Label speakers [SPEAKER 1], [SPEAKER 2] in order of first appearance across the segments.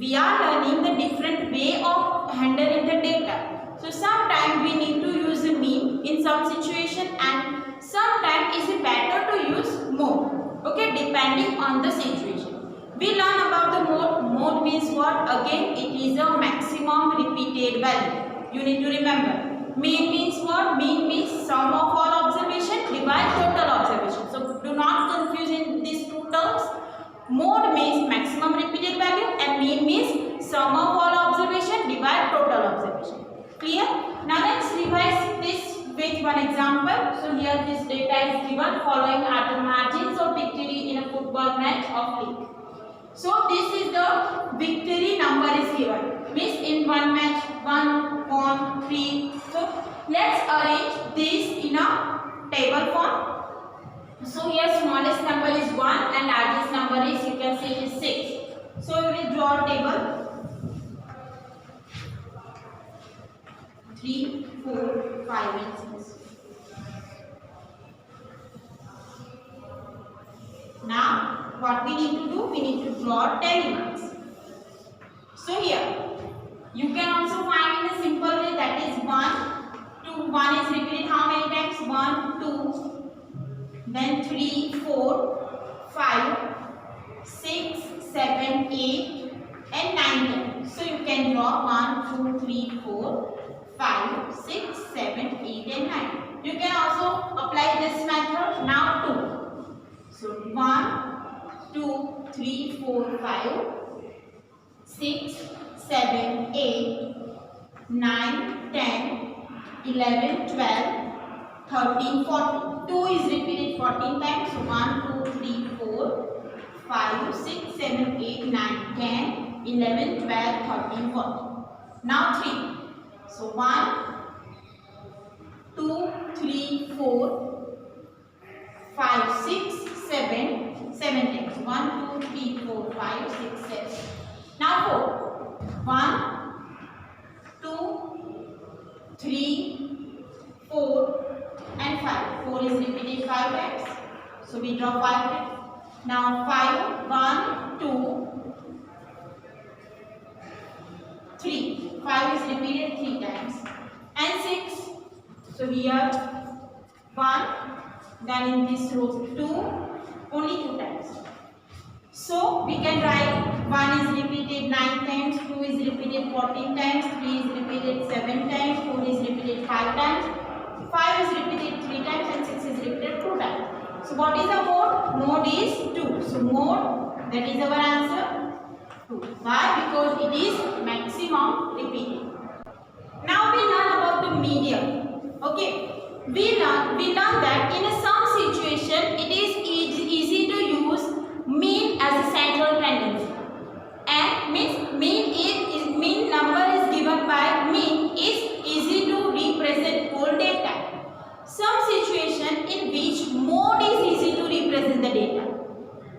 [SPEAKER 1] we are learning the different way of handling the data. So sometimes we need to use the mean in some situation, and sometimes is it better to use mode. Okay, depending on the situation. We learn about the mode. Mode means what? Again, it is a maximum repeated value. You need to remember. Mean means what? Mean means sum of all observation divide total observation. So do not confuse in these two terms. Mode means maximum repeated value and mean means sum of all observation divide total observation. Clear? Now let's revise this with one example. So here this data is given. Following are the margins of victory in a football match of league. So this is the victory number is given. Means in one match 1 won 3. So let's arrange this in a table form. So here smallest number is 1 and largest number is, you can see, is 6. So we will draw a table. 3, 4, 5 and 6. Now what we need to do? We need to draw 10 marks. So here you can also find in a simple way, that is 1, 2. 1 is repeated how many times? 1, 2, then 3, 4, 5, 6, 7, 8 and 9. So you can draw 1, 2, 3, 4, 5, 6, 7, 8 and 9. You can also apply this method. Now 2. So 1, 2, 3, 4, 5, 6, 7, 8, 9, 10, 11, 12, 13, 14. 2 is repeated 14 times. So 1, 2, 3, 4, 5, 6, 7, 8, 9, 10, 11, 12, 13, 14. Now 3. So 1, 2, 3, 4, 5, 6, 7, 7 times. 1, 2, 3, 4, 5, 6, 7. Now 4. 1, 2, 3, 4 and 5. 4 is repeated 5 times. So we draw 5 times. Now 5, 1, 2, 3. 5 is repeated 3 times. And 6. So here 1. Then in this row 2. Only 2 times. So we can write 1 is repeated 9 times, 2 is repeated 14 times, 3 is repeated 7 times, 4 is repeated 5 times, 5 is repeated 3 times and 6 is repeated 2 times. So what is the mode? Mode is 2. So mode, that is our answer, 2. Why? Because it is maximum repeated. Now we learn about the medium. Okay. We learn that in some situation it is easy to use mean as a central tendency, and mean number is given by mean is easy to represent whole data. Some situation in which mode is easy to represent the data.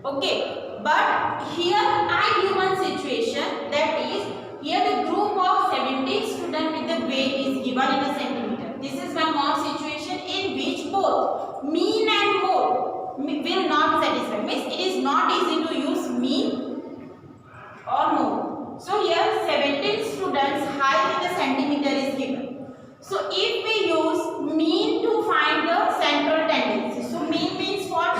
[SPEAKER 1] Okay, but here I give one situation, that is here the group of 17 students with the weight is given in a centimeter. This is one more situation in which both mean and mode will not satisfy. Means it is not easy to use mean or mode. So here 17 students height in the centimeter is given. So if we use mean to find the central tendency. So mean means what?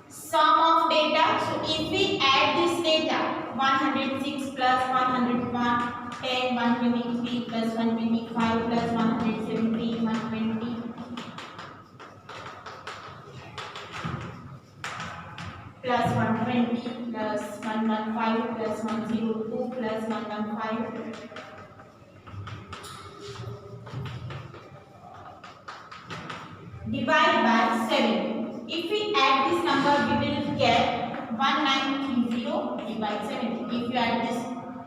[SPEAKER 1] Sum of data. So if we add this data, 106 plus 101, 10, 123 plus 125 plus 117, 120. Plus 120 plus 115 plus 102 plus 115. Divide by 7. If we add this number, we will get 1930 divide 70. If you add this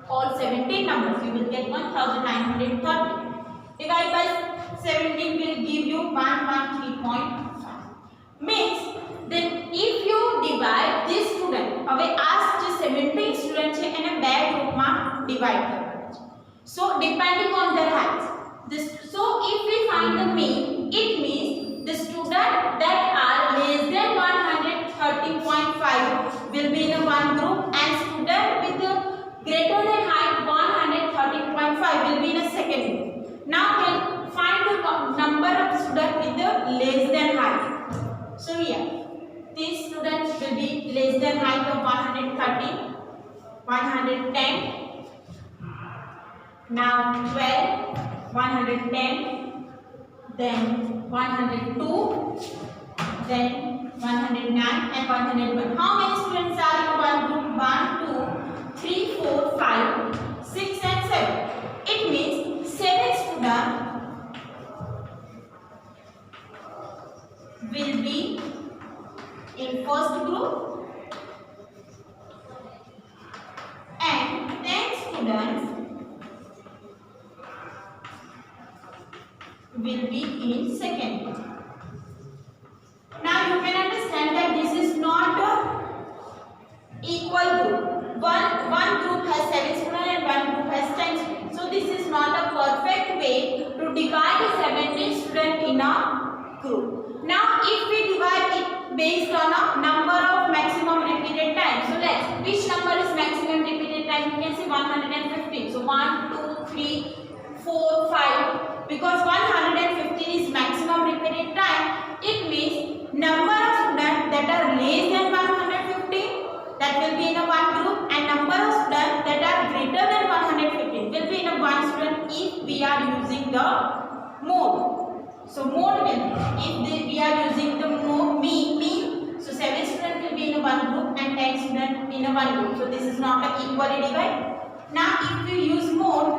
[SPEAKER 1] all 17 numbers, you will get 1930. Divide by 17 will give you 113.5. Means then if you divide this student, હવે આ જે 17 student છે એને બે ગ્રુપમાં divide કરવાના છે. So depending on their heights. So if we find the mean, it means the student that are less than 130.5 will be in a one group, and student with the less than height. So here, these students will be less than height of 130, 110, now 12, 110, then 102, then 109 and 101. How many students are in one group? 1, 2, 3, 4, 5, 6 and 7. It means 7 students will be in first group and 10 students will be in second group. Now you can understand that this is not a equal group. One group has 7 students and one group has 10 students. So this is not a perfect way to divide a 17 student in a group. Now if we divide it based on a number of maximum repeated times. So let's, which number is maximum repeated time? You can see 115. So 1, 2, 3, 4, 5. Because 115 is maximum repeated time, it means number of students that are less than 115 that will be in a one group, and number of students that are greater than 115 will be in a one student if we are using the mode. So mode will, if we are using the mode mean, so 7 students will be in a one group and 10 students in a one group. So this is not a equally divide. Now if we use mode,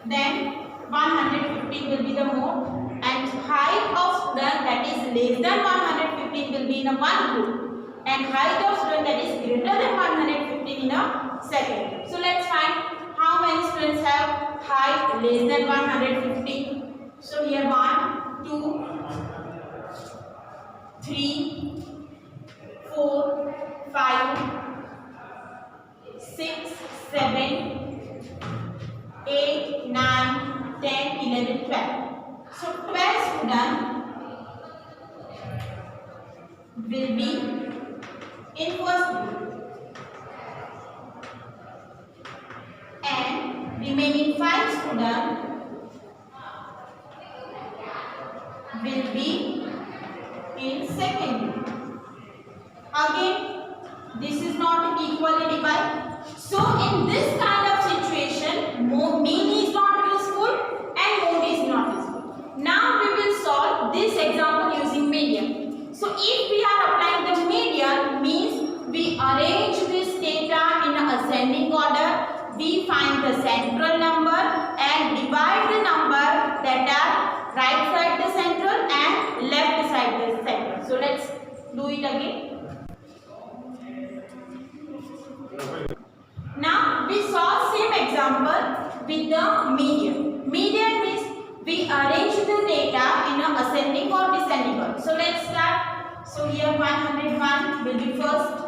[SPEAKER 1] then 115 will be the mode and height of student that is less than 115 will be in a one group and height of student that is greater than 115 in a second group. So let's find how many students have height less than 115. So here 1, 2, 3, 4, 5, 6, 7, 8, 9, 10, 11, 12. So 12 students will be in first group and remaining 5 students will be in second group. Again, this is not equally divided. So in this kind of situation, mean is not useful and mode is not useful. Now we will solve this example using median. So if we are applying the median, means we arrange this data in an ascending order. We find the central number and divide the number that are right side the central and left side the central. So let's do it again. Now we saw same example with the median. Median means we arrange the data in a ascending or descending order. So let's start. So here 101 will be first,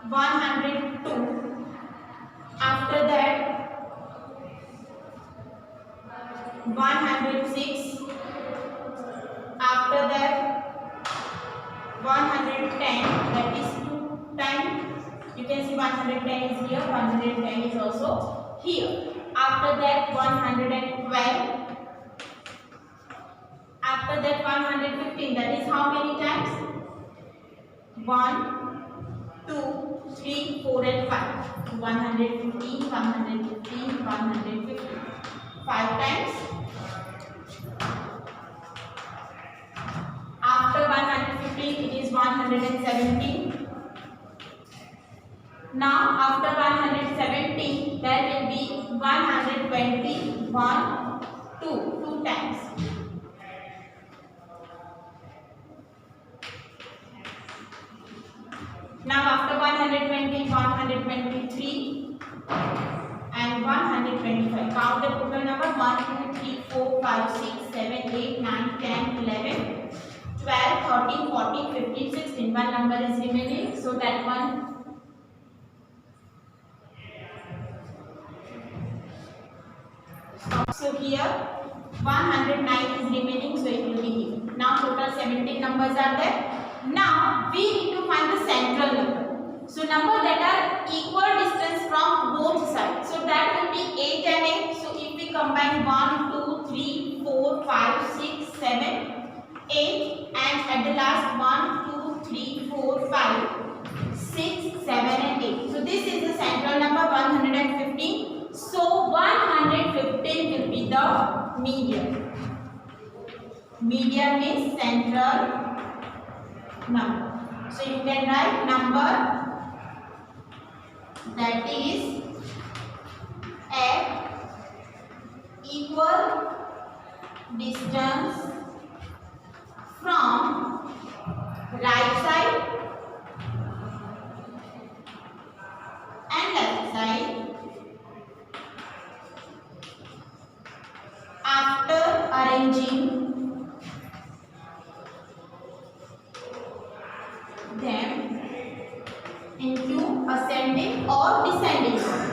[SPEAKER 1] 102. After that 106. After that 110, that is 2 times. You can see 110 is here, 110 is also here. After that 112. After that 115, that is how many times? 1, 2, 3, 4 and 5. 115, 115, 115. 5 times. After 115 it is 117. Now after 117 there will be 120, 1, 2 times. Now after 120, 123 and 125. Count the total number 1, 2, 3, 4, 5, 6, 7, 8, 9, 10, 11, 12, 13, 14, 15, 16. One number is remaining, so that one. So here 109 is remaining, so it will be here. Now total 17 numbers are there. Now we need to find the central number. So number that are equal distance from both sides. So that will be 8 and 8. So if we combine 1, 2, 3, 4, 5, 6, 7, 8, and at the last 1, 2, 3, 4, 5, 6, 7 and 8. So this is the central number 115. So 115 will be the median. Median means central number. So you can write number that is at equal distance from right side and left side after arranging them into ascending or descending order.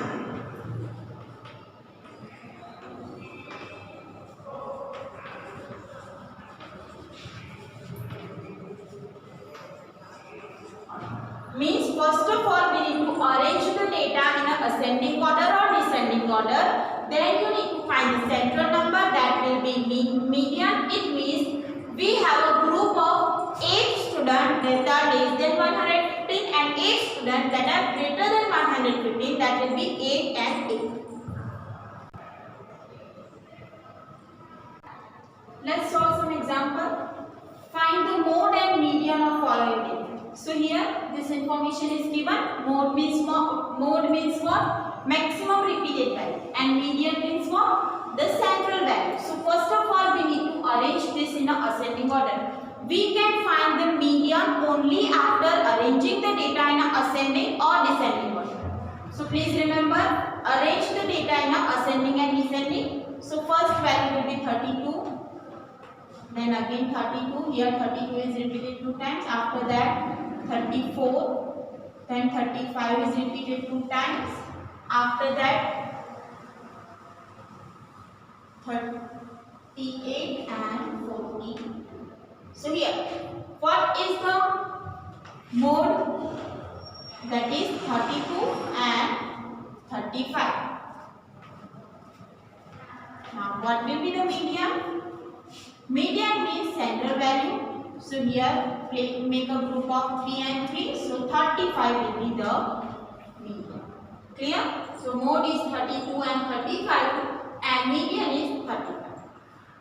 [SPEAKER 1] Means first of all we need to arrange the data in a ascending order or descending order. Then you need to find the central number, that will be median. It means we have a group of 8 students that are less than 115 and 8 students that are greater than 115, that will be 8 and 8. Let's solve some example. Find the mode and median of following data. So here this information is given. Mode means what? Maximum repeated value, and median means what? The central value. So first of all we need to arrange this in a ascending order. We can find the median only after arranging the data in a ascending or descending order. So please remember, arrange the data in a ascending and descending. So first value will be 32. Then again 32, here 32 is repeated 2 times, after that 34, then 35 is repeated 2 times, after that 38 and 40. So here, what is the mode? That is 32 and 35. Now what will be the median? Median means central value. So here make a group of 3 and 3. So 35 will be the median. Clear? So mode is 32 and 35 and median is 35.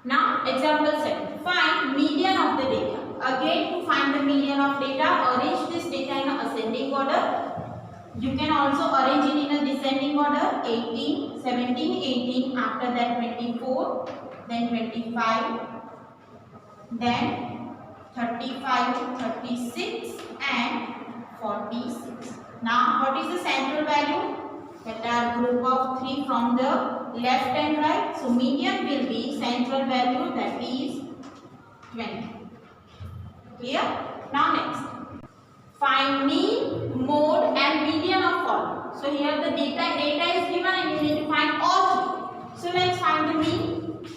[SPEAKER 1] Now example 7. Find median of the data. Again, to find the median of data, arrange this data in a ascending order. You can also arrange it in a descending order. 18, 17, 18, after that 24, then 25, then 35, 36 and 46. Now what is the central value? That are group of 3 from the left and right. So median will be central value, that is 20. Clear? Now next, find mean, mode and median of following. So here the data is given and you need to find all 3. So let's find the mean.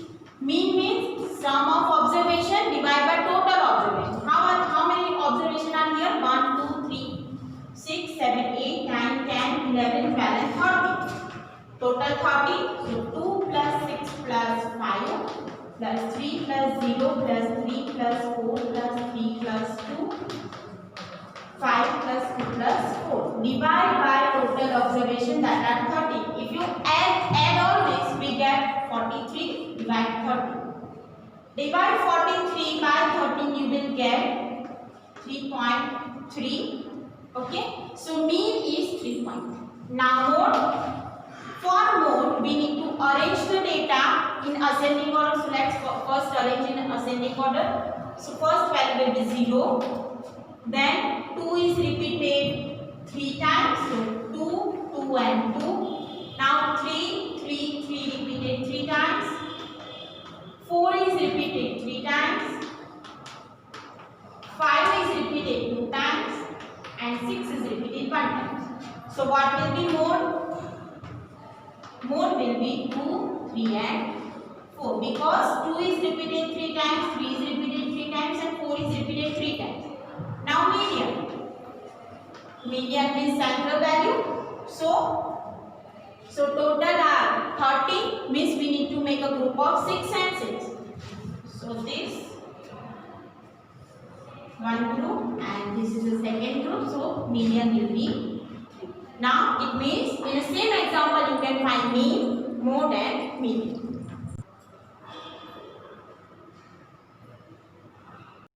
[SPEAKER 1] Mean means sum of observation divided by total observation. How many observations are here? 1, 2, 3, 6, 7, 8, 9, 10, 11, 12 and 30. Total 30. So 2 plus 6 plus 5 plus 3 plus 0 plus 3 plus 4 plus 3 plus 2, 5 plus 2 plus 4. Divide by total observation, that are 30. If you add all this, we get 43 divide 30. Divide 43 by 13, you will get 3.3. Okay. So mean is 3. Now mode. For mode, we need to arrange the data in ascending order. So let's first arrange in ascending order. So first value will be 0. Then 2 is repeated 3 times. So 2, 2 and 2. Now 3, 3, 3 repeated 3 times. 4 is repeated 3 times. 5 is repeated 2 times. And 6 is repeated 1 time. So what will be mode? Mode will be 2, 3 and 4. Because 2 is repeated 3 times, 3 is repeated 3 times and 4 is repeated 3 times. Now median. Median means central value. So total are 30, means we need to make a group of 6 and 6. So this one group and this is the second group, so median will be 3. Now it means in the same example you can find mean, mode and median.